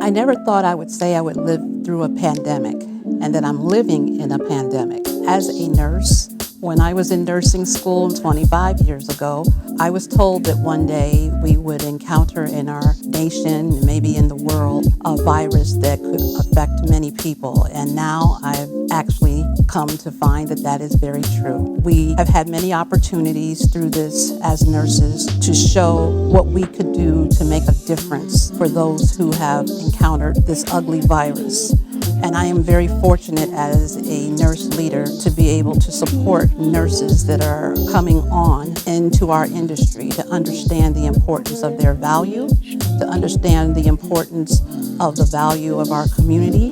I never thought I would say I would live through a pandemic and that I'm living in a pandemic. As a nurse, when I was in nursing school 25 years ago, I was told that one day we would encounter in our nation, maybe in the world, a virus that could affect many people. And now I've actually come to find that that is very true. We have had many opportunities through this as nurses to show what we could do to make a difference for those who have encountered this ugly virus. And I am very fortunate as a nurse leader to be able to support nurses that are coming on into our industry to understand the importance of their value, to understand the importance of the value of our community,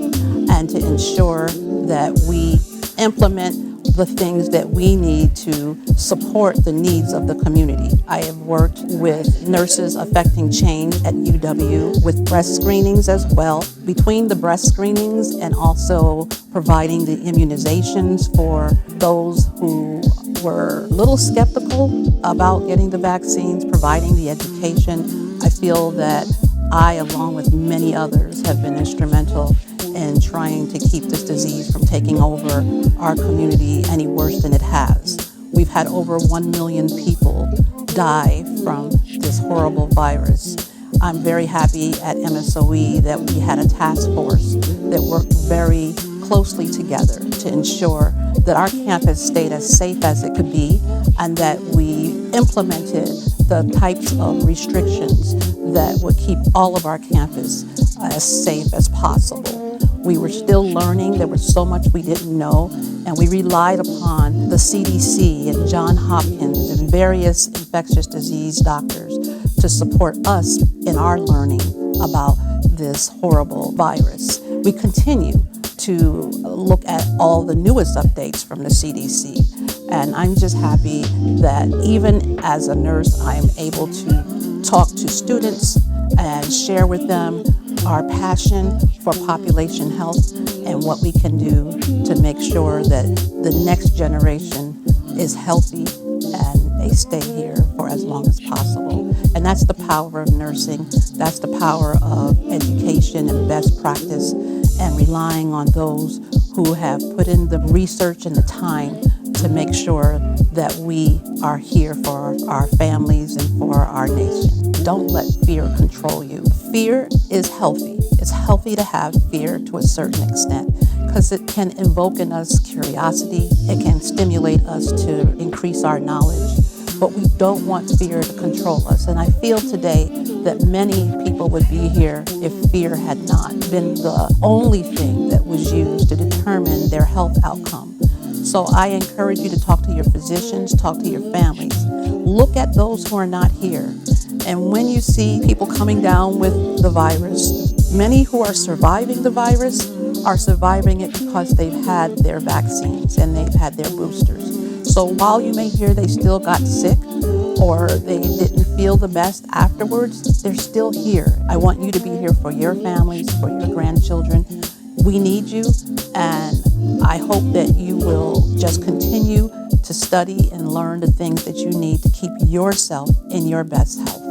and to ensure that we implement the things that we need to support the needs of the community. I have worked with nurses affecting change at UW with breast screenings as well. Between the breast screenings and also providing the immunizations for those who were a little skeptical about getting the vaccines, providing the education, I feel that I, along with many others, have been instrumental in trying to keep this disease from taking over our community any worse than it has. We've had over 1 million people die from this horrible virus. I'm very happy at MSOE that we had a task force that worked very closely together to ensure that our campus stayed as safe as it could be and that we implemented the types of restrictions that would keep all of our campus as safe as possible. We were still learning. There was so much we didn't know, and we relied upon the CDC and Johns Hopkins and various infectious disease doctors to support us in our learning about this horrible virus. We continue to look at all the newest updates from the CDC, and I'm just happy that even as a nurse, I am able to talk to students and share with them our passion for population health and what we can do to make sure that the next generation is healthy and they stay here for as long as possible. And that's the power of nursing. That's the power of education and best practice and relying on those who have put in the research and the time to make sure that we are here for our families and for our nation. Don't let fear control you. Fear is healthy. It's healthy to have fear to a certain extent because it can invoke in us curiosity. It can stimulate us to increase our knowledge. But we don't want fear to control us. And I feel today that many people would be here if fear had not been the only thing that was used to determine their health outcome. So I encourage you to talk to your physicians, talk to your families. Look at those who are not here. And when you see people coming down with the virus, many who are surviving the virus are surviving it because they've had their vaccines and they've had their boosters. So while you may hear they still got sick or they didn't feel the best afterwards, they're still here. I want you to be here for your families, for your grandchildren. We need you, and I hope that you will just continue to study and learn the things that you need to keep yourself in your best health.